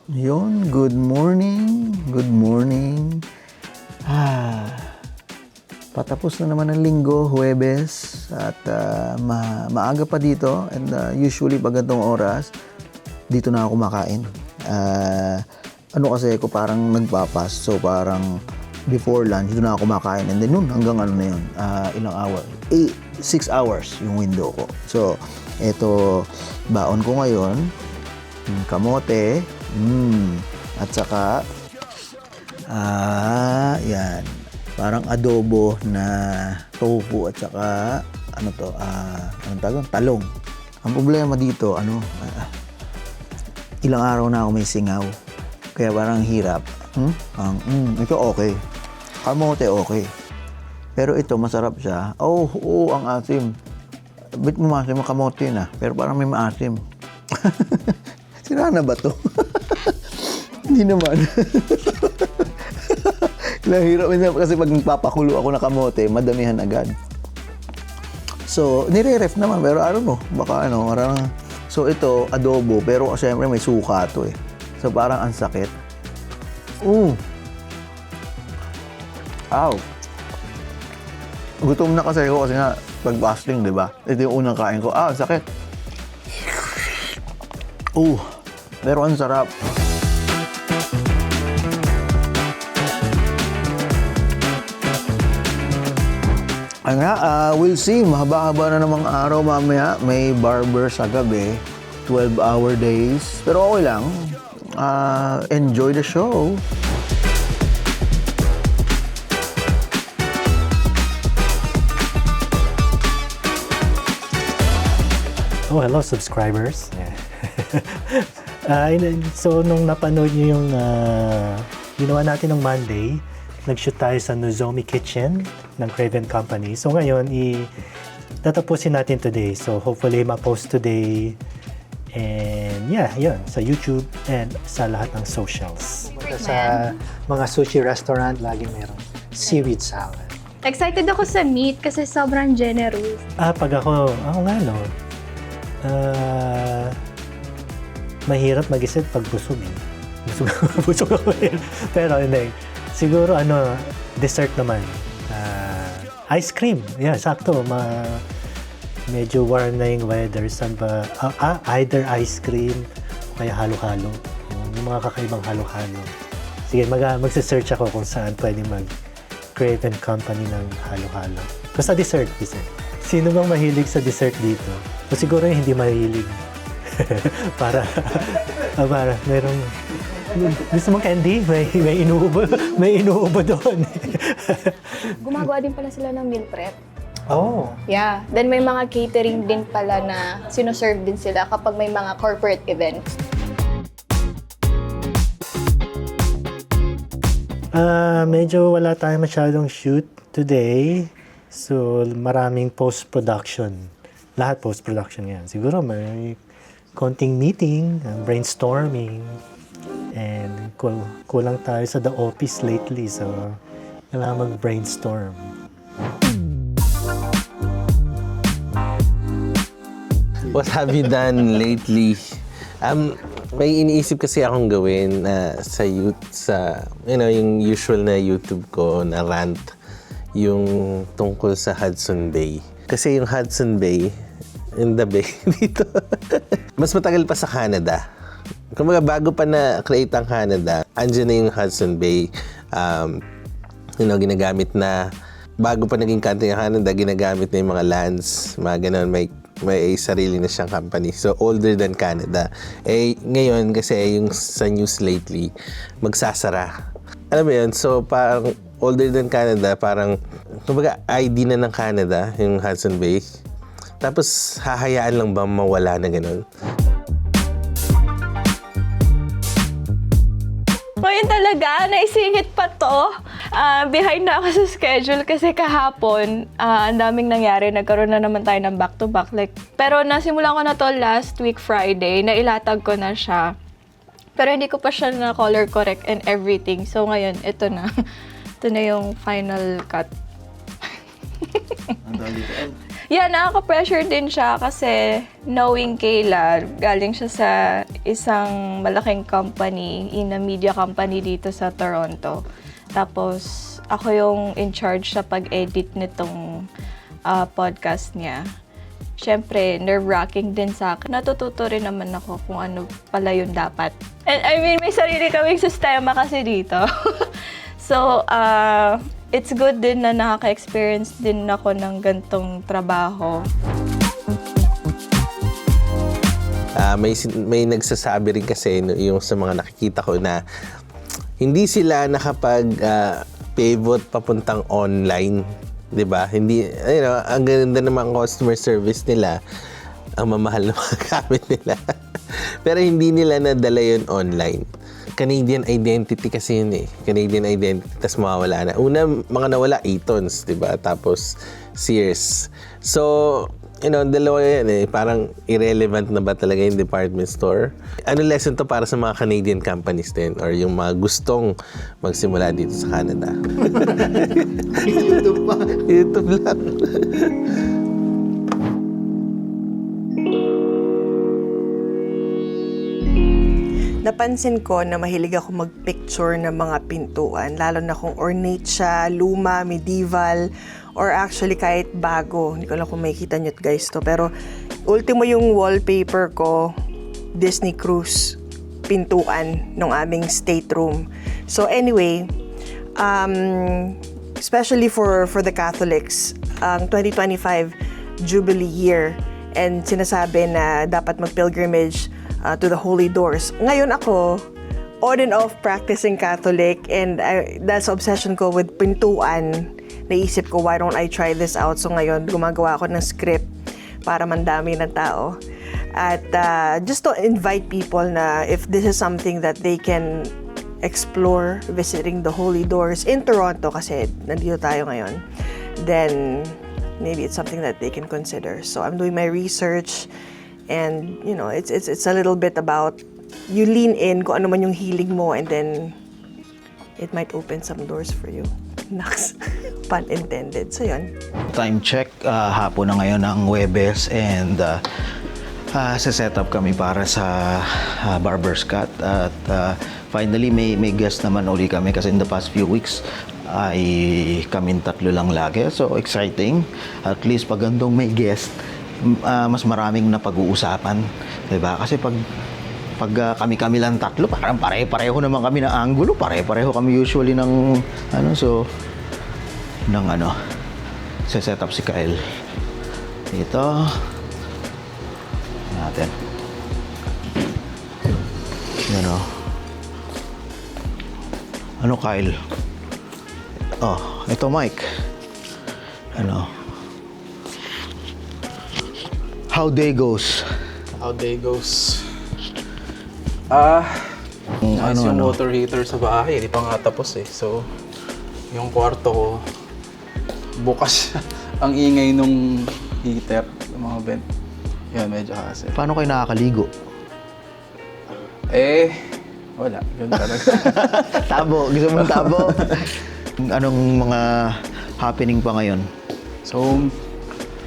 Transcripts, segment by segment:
Yun, good morning. Good morning. Patapos na naman ang linggo, Huwebes. At maaga pa dito. And usually pag ganitong oras, dito na ako kumakain. Kasi ako parang nagpapas. So parang before lunch, dito na ako kumakain. And then nun, hanggang ano na yun, ilang hour? 6 hours yung window ko. So, eto, baon ko ngayon, kamote, at saka, yan, parang adobo na tofu at saka, anong tawag? Talong. Ang problema dito, ilang araw na ako may singaw. Kaya parang hirap. Ito okay. Kamote okay. Pero ito, masarap siya. Ang asim. Bit mo maasim, kamote na. Pero parang may maasim. Sira na ba to? Hindi naman. Hirap kasi pag nagpapakulo ako na kamote, madamihan agad. So, nire-ref naman, pero I don't know. Baka parang... So, ito, adobo, pero siyempre may suka to eh. So, parang ang sakit. Ow! Gutom na kasi ako kasi nga, pag fasting, di ba? Ito yung unang kain ko. Sakit. Pero ang sarap. We'll see. Mahaba-haba na namang araw mamaya. May barber sa gabi. 12-hour days. Pero okay lang. Enjoy the show. Hello subscribers. So, nung napanood nyo yung ginawa natin ng Monday, nag-shoot tayo sa Nozomi Kitchen ng Craven Company. So, ngayon, tatapusin natin today. So, hopefully, ma-post today. And yun, sa YouTube and sa lahat ng socials. Sa mga sushi restaurant, laging meron seaweed salad. Excited ako sa meat kasi sobrang generous. Pag ako nga no. Mahirap mag-isip pag busog eh. Busog ako eh. Pero hindi. Siguro dessert naman. Ice cream. Yeah, sakto. Medyo warm na yung weather. Saan ba? Either ice cream o kaya halo-halo. Yung mga kakaibang halo-halo. Sige, magsa-search ako kung saan pwede mag-Craven Company ng halo-halo. Basta dessert. Sino bang mahilig sa dessert dito? O siguro yung hindi mahilig. para merong gusto mong candy? May inuubo doon. Gumagawa din pala sila ng meal prep. Yeah. Then may mga catering din pala na sinoserve din sila kapag may mga corporate events. Medyo wala tayong masyadong shoot today. So, maraming post-production. Lahat post-production yan. Siguro may konting meeting, brainstorming, and kulang tayo sa the office lately. So, kailangan mag-brainstorm. What have you done lately? May iniisip kasi akong gawin yung usual na YouTube ko na rant. Yung tungkol sa Hudson Bay. Kasi yung Hudson Bay, in the bay dito, mas matagal pa sa Canada. Kumbaga bago pa na-create ang Canada, andyan na yung Hudson Bay. Ginagamit na, bago pa naging country ang Canada, ginagamit na yung mga lands, mga ganun, may sarili na siyang company. So, older than Canada. Ngayon, kasi yung sa news lately, magsasara. Alam mo yun? So, parang older than Canada, parang, kumbaga, ID na ng Canada, yung Hudson Bay. Tapos, hahayaan lang ba mawala na gano'n? Ngayon talaga, naisingit pa to. Behind na ako sa schedule kasi kahapon, ang daming nangyari. Nagkaroon na naman tayo ng back-to-back. Pero nasimulan ko na to last week Friday, nailatag ko na siya. Pero hindi ko pa siya na color correct and everything. So ngayon, ito na. Ito na yung final cut. Yeah, nakaka-pressure din siya kasi knowing Kayla, galing siya sa isang malaking company, in a media company dito sa Toronto. Tapos ako yung in charge sa pag-edit nitong podcast niya. Siyempre, nerve-wracking din sa akin. Natututo rin naman ako kung ano pala yung dapat. And I mean, may sarili kaming sistema kasi dito. So, it's good din na nakaka-experience din ako ng gantong trabaho. May nagsasabi rin kasi yung sa mga nakikita ko na hindi sila nakapag-pivot papuntang online. 'Di ba? Hindi, ang ganda ng mga customer service nila, ang mamahal na mga gamit nila. Pero hindi nila nadala yun online. Canadian identity kasi yun eh. Canadian identity, tas mawawala na. Una, mga nawala, Eaton's, 'di ba? Tapos Sears. So, dalawa yan eh. Parang irrelevant na ba talaga yung department store? Ano lesson to para sa mga Canadian companies din or yung mga gustong magsimula dito sa Canada? YouTube pa. YouTube lang. Napansin ko na mahilig ako mag-picture ng mga pintuan, lalo na kung ornate siya, luma, medieval, or actually kahit bago. Hindi ko alam kung makikita nyo guys to, pero ultimo yung wallpaper ko, Disney Cruise pintuan ng aming stateroom. So anyway, especially for the Catholics, ang 2025 Jubilee year, and sinasabi na dapat mag-pilgrimage to the Holy Doors. Ngayon ako, on and off practicing Catholic, and that's obsession ko with pintuan. Naisip ko, why don't I try this out? So ngayon, gumagawa ako ng script para mandami ng tao. At just to invite people na if this is something that they can explore, visiting the Holy Doors in Toronto, kasi nandito tayo ngayon, then maybe it's something that they can consider. So I'm doing my research, and it's a little bit about you lean in kung ano man yung hilig mo, and then it might open some doors for you. Naks, pun intended. So yun. Time check, hapon na ngayon ng Huwebes, and set up kami para sa barber's cut. At finally, may guest naman uli kami kasi in the past few weeks ay kaming tatlo lang lagi. So exciting. At least pag andong may guest, mas maraming napag-uusapan. Diba? Kasi pag kami lang tatlo, parang pare-pareho naman kami ng angulo, pare-pareho kami usually ng set up si Kyle. Dito. Natin. Ano Kyle? Oh, ito Mike. How day goes? Ayos yung water heater sa bahay, hindi pa nga tapos eh. So, yung kwarto ko, bukas siya. Ang ingay nung heater, yung mga vent. Yan, medyo hassle. Paano kayo nakakaligo? Wala. Ganun talaga. Tabo. Gusto mong tabo? Anong mga happening pa ngayon? So,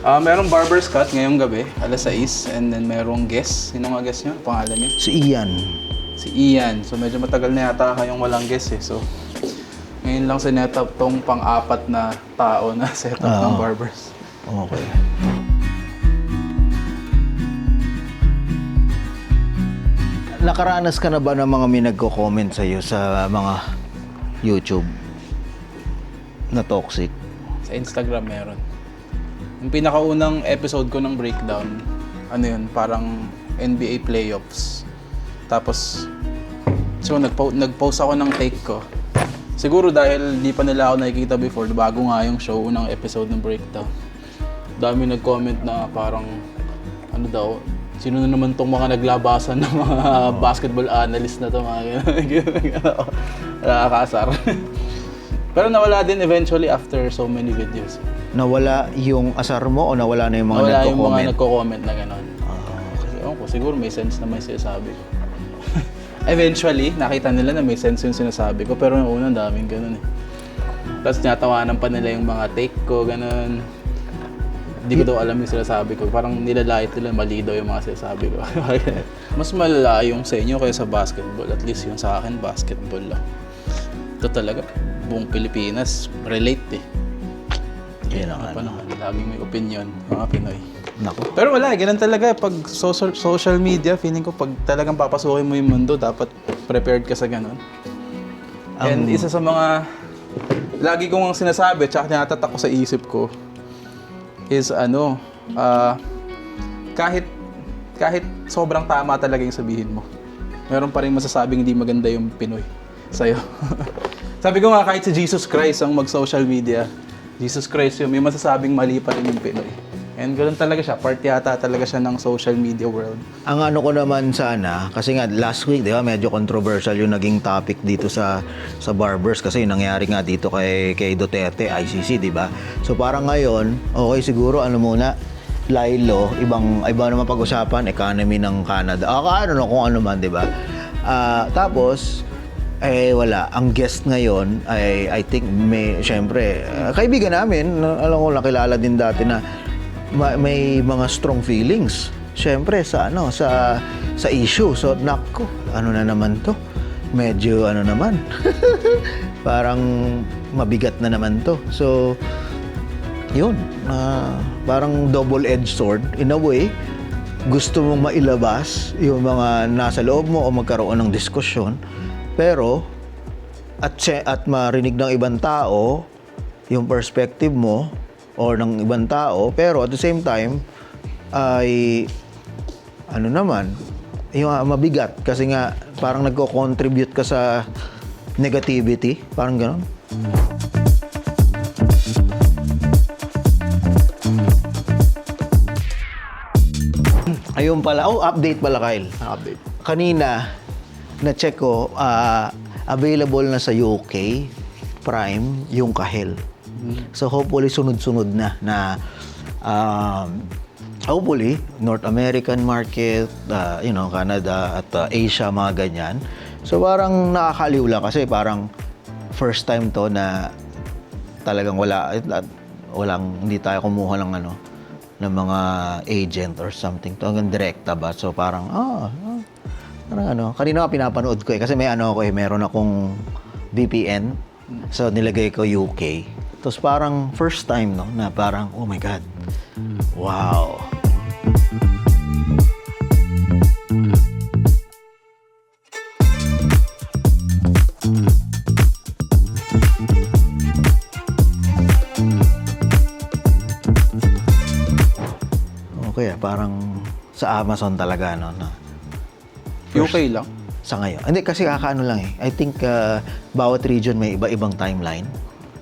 merong barber's cut ngayong gabi, alas 6. And then merong guest. Sino nga guest niyo? Pangalan niya? Si Ian. Si Ian. So, medyo matagal na yata kayong walang guest eh. So, ngayon lang sinet-up tong pang-apat na tao na setup ng barbers. Okay. Nakaranas ka na ba ng mga may nagko-comment sa'yo sa mga YouTube na toxic? Sa Instagram meron. Yung pinakaunang episode ko ng breakdown, parang NBA playoffs. Tapos, so nag-post ako ng take ko. Siguro dahil di pa nila ako nakikita before, bago nga yung show, unang episode ng breakdown. Dami nag-comment na parang, sino na naman tong mga naglabasan ng mga basketball analyst na to, mga nakakasar. Pero nawala din eventually after so many videos. Nawala yung asar mo o nawala na yung mga Nawala nagko-comment? yung mga nagko-comment na gano'n. Siguro may sense na may sinasabi ko. Eventually, nakita nila na may sense yung sinasabi ko, pero yung unang daming gano'n eh. Tapos tinatawanan pa nila yung mga take ko, gano'n. Hindi ko daw alam yung sinasabi ko. Parang nilalait nila, mali daw yung mga sinasabi ko. Mas malala yung sa inyo kaysa basketball. At least yung sa akin, basketball lang. Ito talaga, buong Pilipinas, relate eh. Yan ang Ano, laging may opinion, mga Pinoy. Naku. Pero wala, ganun talaga. Pag social media, feeling ko pag talagang papasukin mo yung mundo, dapat prepared ka sa ganun. And isa sa mga lagi kong sinasabi, tsaka tinatatak ko sa isip ko, is kahit sobrang tama talaga yung sabihin mo, meron pa rin masasabing hindi maganda yung Pinoy sa'yo. Sabi ko nga, kahit si Jesus Christ ang mag-social media, Jesus Christ yun, may masasabing mali pa rin yung Pinoy. And ganoon talaga siya, part yata talaga siya ng social media world. Ang ano ko naman sana, kasi nga last week, di ba, medyo controversial yung naging topic dito sa barbers kasi yung nangyari nga dito kay Duterte, ICC, di ba? So parang ngayon, okay siguro ano muna, Lilo, iba naman pag-usapan, economy ng Canada. Kung ano man, di ba? Tapos, wala. Ang guest ngayon ay, I think, syempre, kaibigan namin, alam ko, nakilala din dati na may mga strong feelings. Syempre, sa issue. So, nako, ano na naman to? Medyo, naman. Parang mabigat na naman to. So, yun. Parang double-edged sword. In a way, gusto mong mailabas yung mga nasa loob mo o magkaroon ng diskusyon. Pero, at marinig ng ibang tao, yung perspective mo, or ng ibang tao, pero at the same time, ay, yung mabigat. Kasi nga, parang nagko-contribute ka sa negativity. Parang gano'n. Ayun pala. Update pala, Kyle. Update. Kanina, na-check ko, available na sa UK Prime yung Kahel. So hopefully sunod-sunod na hopefully North American market, Canada at Asia, mga ganyan. So parang nakakaliw lang kasi parang first time to na talagang hindi tayo kumuha ng mga agent or something. To hanggang direkta ba? So parang kanina pinapanood ko kasi meron akong VPN. So nilagay ko UK. Tapos parang first time na parang, oh my God. Wow. Okay, parang sa Amazon talaga, na UK lang? sa ngayon. Hindi, kasi kakaano lang eh. I think bawat region may iba-ibang timeline.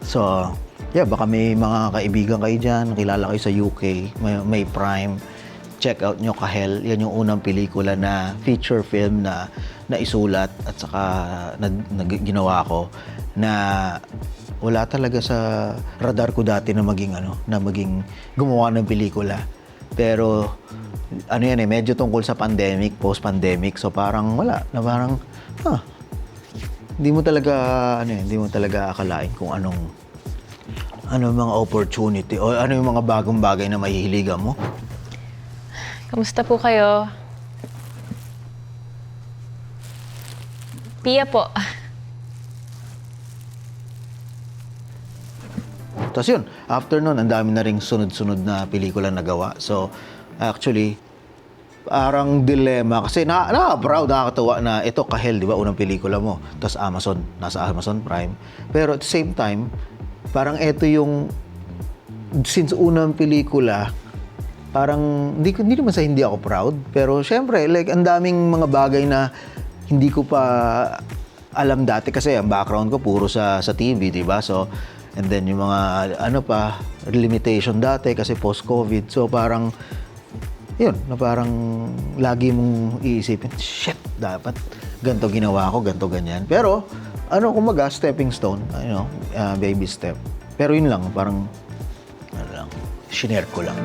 So, baka may mga kaibigan kayo dyan, nakilala kayo sa UK, may Prime, check out nyo Kahel. Yan yung unang pelikula na feature film na isulat at saka ginawa ko na wala talaga sa radar ko dati na maging gumawa ng pelikula. Pero medyo tungkol sa pandemic, post-pandemic. So parang wala, na parang hindi mo talaga akalain kung anong mga opportunity o ano yung mga bagong bagay na mahihiligan mo. Kamusta po kayo? Pia po. Tapos yun, after nun, ang dami na ring sunod-sunod na pelikula na gawa. So, actually, parang dilema. Kasi proud, nakakatawa na ito, Kahel, di ba, unang pelikula mo. Tapos nasa Amazon Prime. Pero at the same time, parang ito yung, since unang pelikula, parang, hindi naman sa hindi ako proud. Pero syempre, like, ang daming mga bagay na hindi ko pa alam dati. Kasi ang background ko, puro sa TV, di ba? So, and then yung mga limitation dati kasi post-COVID. So parang yun, na parang lagi mong iisipin, shit, dapat ganito ginawa ko, ganito ganyan. Pero kumaga, stepping stone, baby step. Pero yun lang, parang shinare ko lang.